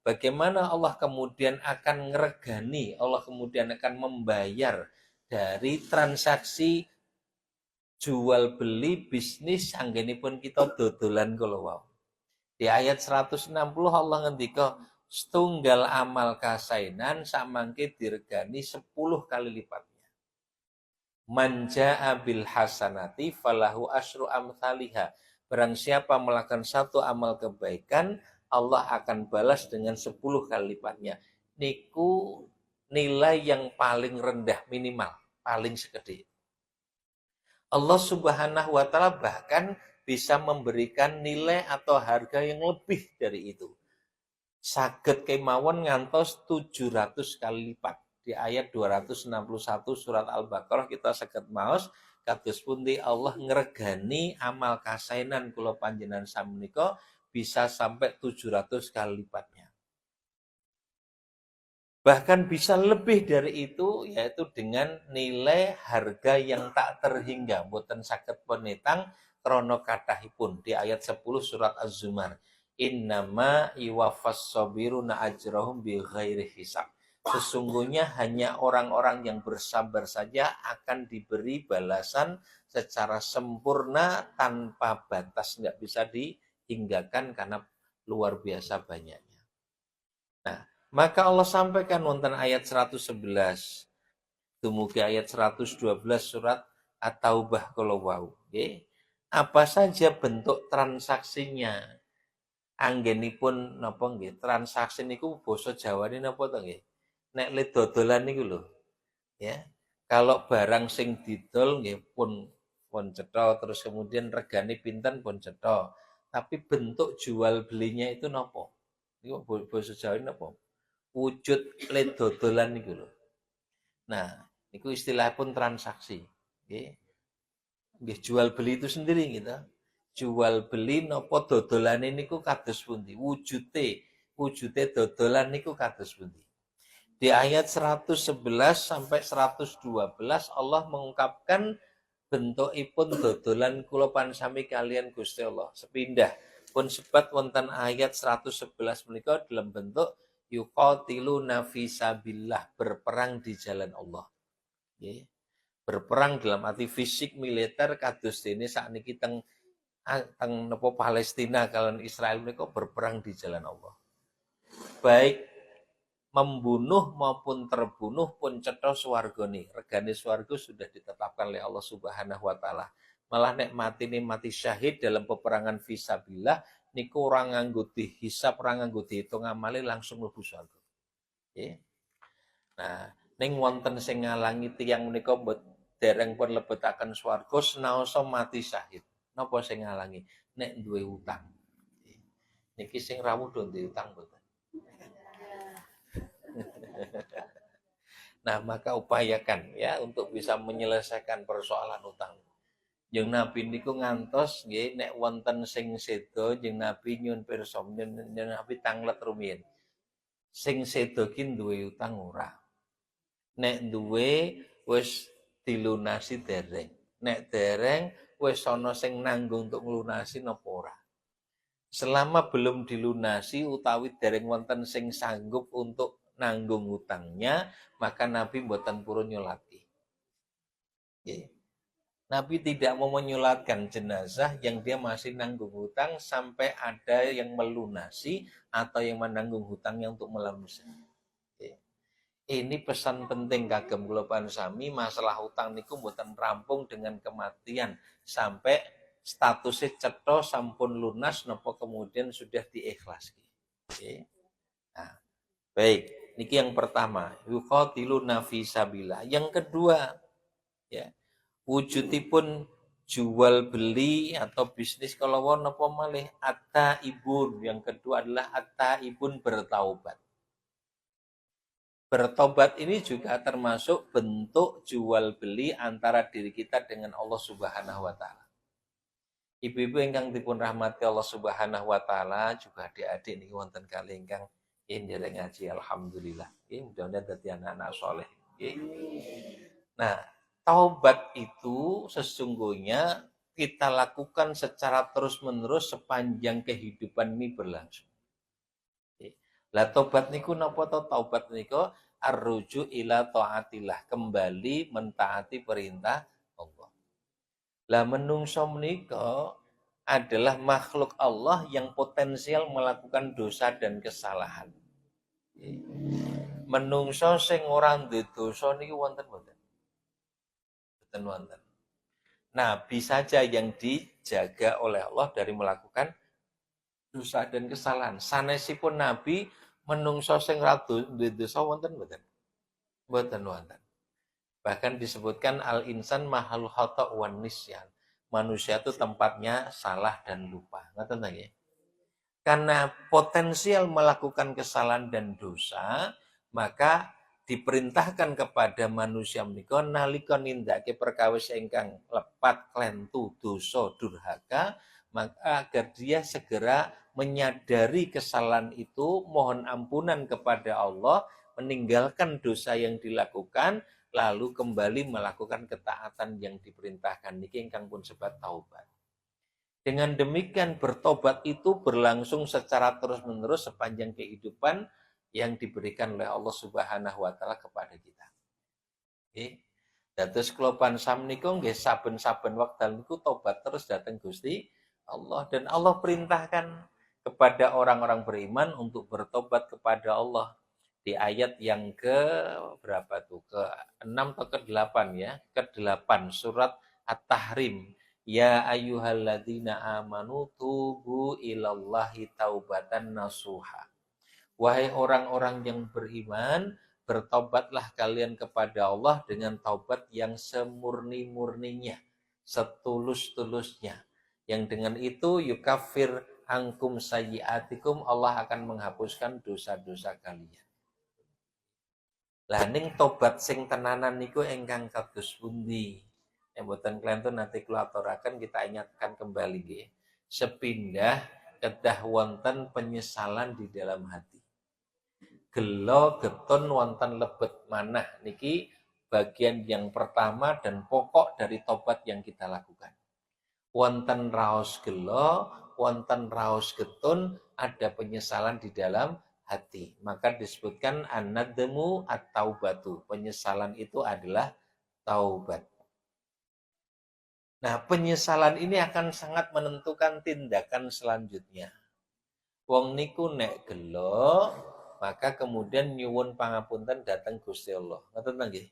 Bagaimana Allah kemudian akan ngeregani, Allah kemudian akan membayar dari transaksi jual beli bisnis anggenipun kita dodolan kala wau. Di ayat 160 Allah ngendika setunggal amal kasainan samangke diregani 10 kali lipatnya. Manja bil hasanati falahu asyru amthaliha. Barang siapa melakukan satu amal kebaikan, Allah akan balas dengan 10 kali lipatnya. Niku nilai yang paling rendah minimal, paling sekedhik. Allah Subhanahu wa taala bahkan bisa memberikan nilai atau harga yang lebih dari itu. Saged kemawon ngantos 700 kali lipat. Di ayat 261 surat Al-Baqarah kita saged maos kados pundi Allah ngregani amal kasainan kula panjenengan samenika bisa sampai 700 kali lipatnya. Bahkan bisa lebih dari itu, yaitu dengan nilai harga yang tak terhingga. Boten saged penetang krono kathahipun di ayat 10 surat Az-Zumar. Innama iwafas sabiruna ajrahum bi ghairi hisab. Sesungguhnya hanya orang-orang yang bersabar saja akan diberi balasan secara sempurna tanpa batas. Nggak bisa dihinggakan karena luar biasa banyaknya. Nah, maka Allah sampaikan wonten ayat 111 dumugi ayat 112 surat At-Taubah kala wau. Apa saja bentuk transaksinya? Anggenipun napa nggih? Transaksi niku basa Jawane napa to nggih? Nek le dodolan niku lho, ya. Kalau barang sing didol nggih pun cetha terus kemudian regane pinten pun cetha. Tapi bentuk jual belinya itu napa? Niku basa Jawa napa? Wujud le dodolan niku lho. Nah, niku istilah pun transaksi. Nggih. Nggih jual beli itu sendiri gitu. Jual beli napa dodolane niku kados pundi? Wujude dodolan niku kados pundi? Di ayat 111 sampai 112 Allah mengungkapkan bentukipun dodolan kula pansami kalian Gusti Allah. Sepindah pun sebat wonten ayat 111 menika dalam bentuk yuqatiluna fisabillah, berperang di jalan Allah. Nggih. Berperang dalam arti fisik militer kados dene sakniki teng napa Palestina kalian Israel menika berperang di jalan Allah. Baik membunuh maupun terbunuh pun cetha swargane. Regane swarga sudah ditetapkan oleh Allah Subhanahu wa taala. Malah nek mati syahid dalam peperangan fisabilillah niku ora nganggo dihisab, ora nganggo diitung amale langsung mlebu swarga. Nggih. Nah, ning wonten sing ngalangi tiyang menika dereng pun lebetaken swarga senaosa mati syahid. Napa sing ngalangi? Nek duwe utang. Niki sing rawuh do duwe utang mboten. Nah, maka upayakan ya untuk bisa menyelesaikan persoalan utang. Jeung Nabi niku ngantos nggih nek wonten sing sedo jeung Nabi nyun pirsa Nabi tanglet rumiyin. Sing sedo ki duwe utang ora. Nek duwe wis dilunasi dereng. Nek dereng wis ana sing nanggung untuk nglunasi napa ora. Selama belum dilunasi utawi dereng wonten sing sanggup untuk nanggung hutangnya, maka Nabi mboten purun nyolati. Nabi tidak mau menyolatkan jenazah yang dia masih nanggung hutang sampai ada yang melunasi atau yang menanggung hutangnya untuk melunasi. Ini pesan penting kagem kula pansami, masalah hutang niku mboten rampung dengan kematian sampai statusnya cetha sampun lunas napa kemudian sudah diikhlaski. Nah, baik, niki yang pertama, yuqatiluna fi sabilillah. Yang kedua, ya, wujudipun jual beli atau bisnis kalau napa malih at-taibun. Yang kedua adalah at-taibun bertaubat. Bertobat ini juga termasuk bentuk jual beli antara diri kita dengan Allah Subhanahu wa taala. Ibu-ibu ingkang dipun rahmati Allah Subhanahu wa taala, juga adik-adik niki wonten kalih ingkang nderek ngaji alhamdulillah. Nggih, mudah-mudahan dadi anak-anak saleh. Nggih. Nah, taubat itu sesungguhnya kita lakukan secara terus-menerus sepanjang kehidupan ini berlangsung. Lah tobat niku napa to? Taubat niku arruju ila taatillah, kembali mentaati perintah Allah. Lah menungso menika adalah makhluk Allah yang potensial melakukan dosa dan kesalahan. Menungso sing ora duwe dosa niki wonten mboten? Mboten wonten. Nabi saja yang dijaga oleh Allah dari melakukan dosa dan kesalahan. Sanesipun Nabi menungso sing ra duwe dosa wonten mboten? Mboten wonten. Bahkan disebutkan al-insan mahal khata' wan nisyan. Manusia itu tempatnya salah dan lupa. Ngoten nggih. Karena potensial melakukan kesalahan dan dosa, maka diperintahkan kepada manusia menika nalika nindakake perkawis ingkang lepat klentu dosa durhaka, maka agar dia segera menyadari kesalahan itu, mohon ampunan kepada Allah, meninggalkan dosa yang dilakukan, lalu kembali melakukan ketaatan yang diperintahkan niki ingkang pun sebat taubat. Dengan demikian bertobat itu berlangsung secara terus-menerus sepanjang kehidupan yang diberikan oleh Allah Subhanahu wa taala kepada kita. Nggih. Dados kula pansam niku nggih saben-saben wekdal niku tobat terus dateng Gusti Allah, dan Allah perintahkan kepada orang-orang beriman untuk bertobat kepada Allah. Di ayat yang ke berapa tuh? Ke-6 atau ke-8 ya? Ke-8 surat At-Tahrim. Ya ayyuhalladzina amanu tubu ilallahi taubatan nasuha. Wahai orang-orang yang beriman, bertobatlah kalian kepada Allah dengan taubat yang semurni-murninya, setulus-tulusnya. Yang dengan itu yukafir angkum sayyiatikum, Allah akan menghapuskan dosa-dosa kalian. Lah ning tobat sing tenanan niku ingkang kados pundi? Mboten klenten nanti kula aturaken, kita ingatkan kembali nggih. Sepindah kedah wonten penyesalan di dalam hati. Gelo getun wonten lebet manah niki bagian yang pertama dan pokok dari tobat yang kita lakukan. Wonten raos gelo, wonten raos getun, ada penyesalan di dalam hati. Maka disebutkan an-nadmu at-taubatu. Penyesalan itu adalah taubat. Nah, penyesalan ini akan sangat menentukan tindakan selanjutnya. Wong niku nek gelo, maka kemudian nyuwun pangapunten datang Gusti Allah. Ngoten nggih.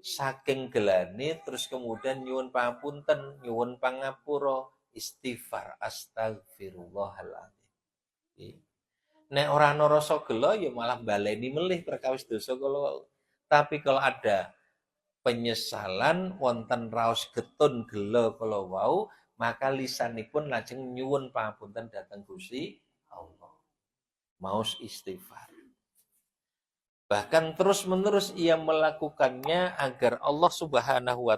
Saking gelane terus kemudian nyuwun pangapunten, nyuwun pangapura, istighfar, astagfirullahaladzim. Nek ora ana rasa gelo ya malah baleni melih perkawis dosa kala. Tapi kalau ada penyesalan wonten raos getun gelo kala wau, maka lisanipun lajeng nyuwun pangapunten dhateng Gusti Allah. Maos istighfar. Bahkan terus-menerus ia melakukannya agar Allah Subhanahu wa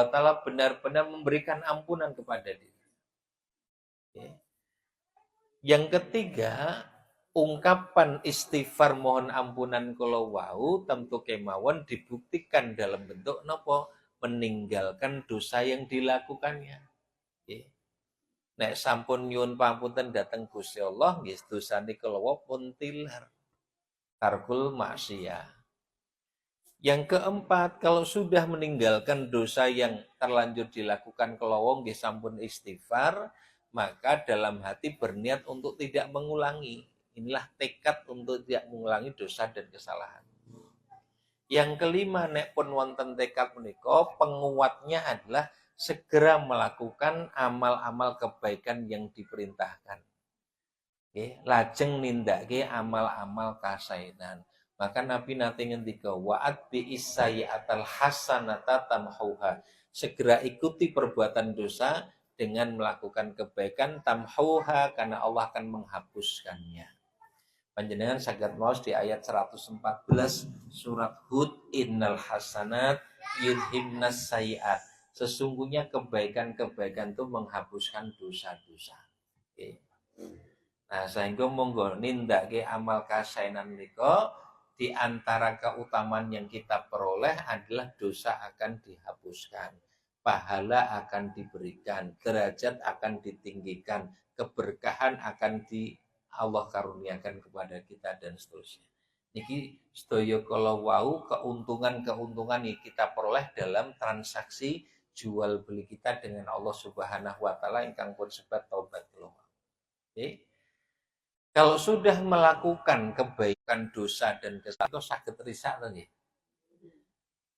taala benar-benar memberikan ampunan kepada diri. Yang ketiga, ungkapan istighfar mohon ampunan kula wau tentu kemawon dibuktikan dalam bentuk napa? Meninggalkan dosa yang dilakukannya. Nek sampun nyuwun pangapunten dhateng Gusti Allah, nggih dosane kula wau pun tilar. Tarkul maksiyah. Yang keempat, kalau sudah meninggalkan dosa yang terlanjur dilakukan kula wau nggih sampun istighfar, maka dalam hati berniat untuk tidak mengulangi. Inilah tekad untuk tidak mengulangi dosa dan kesalahan. Yang kelima, nek pun wonten tekad menika, penguatnya adalah segera melakukan amal-amal kebaikan yang diperintahkan. Lajeng nindake amal-amal kasainan. Maka Nabi nate ngendika wa'at bi'is sayyi'atal hasanata tamhuha. Segera ikuti perbuatan dosa dengan melakukan kebaikan tamhuha, karena Allah akan menghapuskannya. Panjenengan saged maos di ayat 114 surat Hud, innal hasanat yudhibnas sayyi'at. Sesungguhnya kebaikan-kebaikan itu menghapuskan dosa-dosa. Nah, sehingga monggo nindake amal kasainan menika, di antara keutamaan yang kita peroleh adalah dosa akan dihapuskan, pahala akan diberikan, derajat akan ditinggikan, keberkahan akan Allah karuniakan kepada kita dan seterusnya. Niki sedaya kala wau keuntungan-keuntungan yang kita peroleh dalam transaksi jual beli kita dengan Allah Subhanahu wa taala ingkang pun sebat taubat kula. Oke. Kalau sudah melakukan kebaikan dosa dan kesalahan itu saged risak to nggih.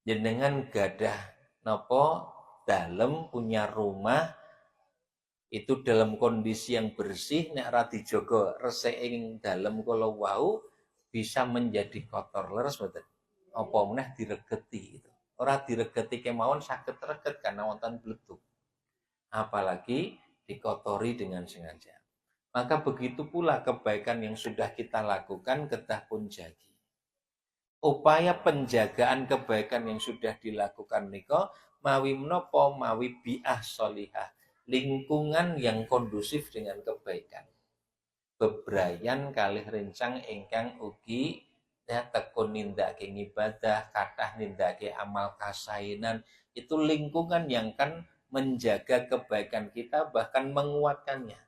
Jenengan gadah napa dalem punya rumah itu dalam kondisi yang bersih nek ra dijaga resik ing dalem kala wau bisa menjadi kotor leres mboten apa meneh diregeti itu ora diregeti kemawon saged reget karena wonten bletuk apalagi dikotori dengan sengaja maka begitu pula kebaikan yang sudah kita lakukan kedah pun jagi upaya penjagaan kebaikan yang sudah dilakukan nika mawi menapa mawi bi'ah sholihah lingkungan yang kondusif dengan kebaikan bebrayan kalih rencang ingkang ugi ya tekun nindake ibadah kathah nindake amal kasainan itu lingkungan yang kan menjaga kebaikan kita bahkan menguatkannya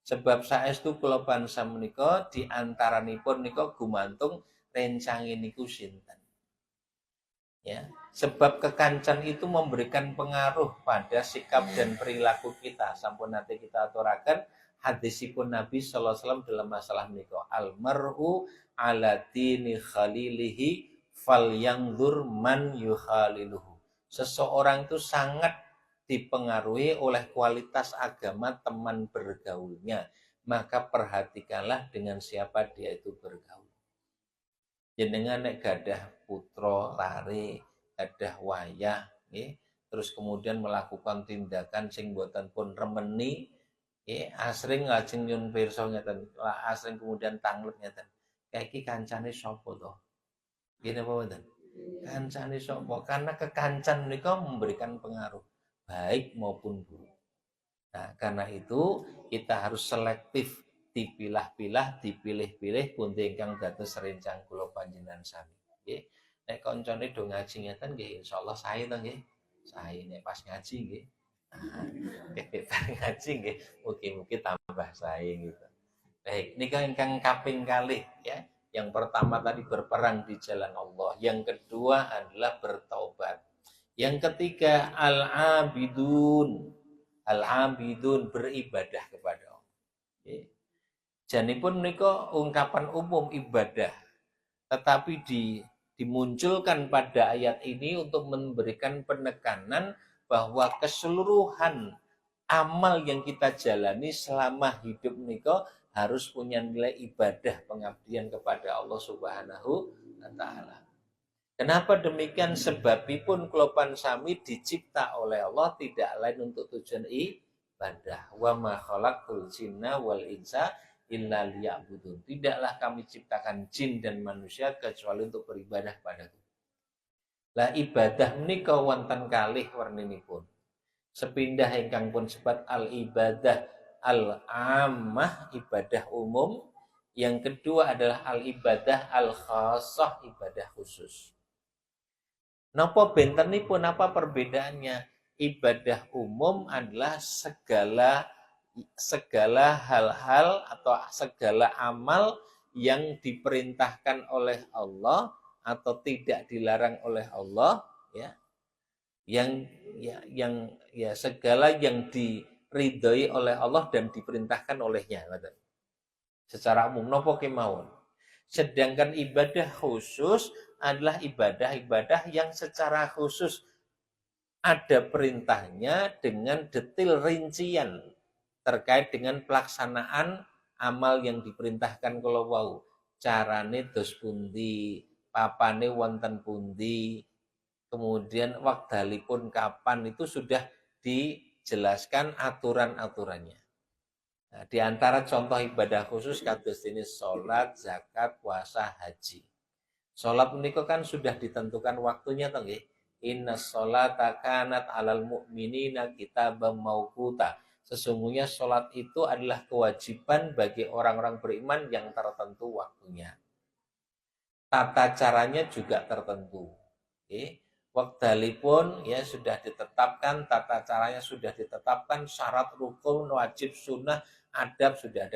sebab saestu kula bangsa menika di antaranipun nika gumantung rencange niku sinten ya sebab kekancan itu memberikan pengaruh pada sikap dan perilaku kita sampun nanti kita aturaken hadisipun Nabi sallallahu alaihi wasallam dalam masalah menika almar'u ala dini khalilihi falyanzur man yukhaliluhu seseorang itu sangat dipengaruhi oleh kualitas agama teman bergaulnya maka perhatikanlah dengan siapa dia itu bergaul jenengan nek gadah putra lare gadah wayah nggih terus kemudian melakukan tindakan sing boten pun remeni asring lajeng nyun pirsa ngeten asring kemudian tanglet ngeten iki kancane sapa to nggih napa mboten kancane sapa karena kekancan menika memberikan pengaruh baik maupun buruk nah karena itu kita harus selektif dipilah-pilah dipilih-pilih pundi ingkang dados rencang kula panjenengan sami nggih nek kancane do ngaji ngeten nggih insyaallah sae to nggih sae nek pas ngaji nggih ngaji nggih mugi-mugi tambah sae gitu. Baik, nikah ingkang kaping kalih ya. Yang pertama tadi berperang di jalan Allah, yang kedua adalah bertaubat. Yang ketiga al-abidun. Al-abidun beribadah kepada Allah. Okay. Janipun menika ungkapan umum ibadah. Tetapi dimunculkan pada ayat ini untuk memberikan penekanan bahwa keseluruhan amal yang kita jalani selama hidup niko harus punya nilai ibadah pengabdian kepada Allah Subhanahu wa taala. Kenapa demikian? Sebabipun klopan sami dicipta oleh Allah tidak lain untuk tujuan ibadah. Wa ma khalaqtul jinna wal insa illa liya'budun. Tidaklah kami ciptakan jin dan manusia kecuali untuk beribadah padaku. Lah ibadah menika wonten kalih werninipun. Sepindah ingkang pun sebat al-ibadah al-ammah, ibadah umum. Yang kedua adalah al-ibadah al-khassah, ibadah khusus. Napa bentenipun apa perbedaannya? Ibadah umum adalah segala hal-hal atau segala amal yang diperintahkan oleh Allah atau tidak dilarang oleh Allah ya yang segala yang diridhoi oleh Allah dan diperintahkan olehnya secara umum napa kemawon sedangkan ibadah khusus adalah ibadah-ibadah yang secara khusus ada perintahnya dengan detail rincian terkait dengan pelaksanaan amal yang diperintahkan kalau wau carane dos pundi papane wonten pundi kemudian wekdalipun kapan itu sudah dijelaskan aturan-aturannya nah, di antara contoh ibadah khusus kados ini salat, zakat, puasa, haji salat menika kan sudah ditentukan waktunya to nggih inna sholata kanat alal mu'minina kitaban mauquta sesungguhnya sholat itu adalah kewajiban bagi orang-orang beriman yang tertentu waktunya. Tata caranya juga tertentu. Okay. Wekdalipun ya sudah ditetapkan, tata caranya sudah ditetapkan, syarat rukun, wajib, sunnah, adab sudah ada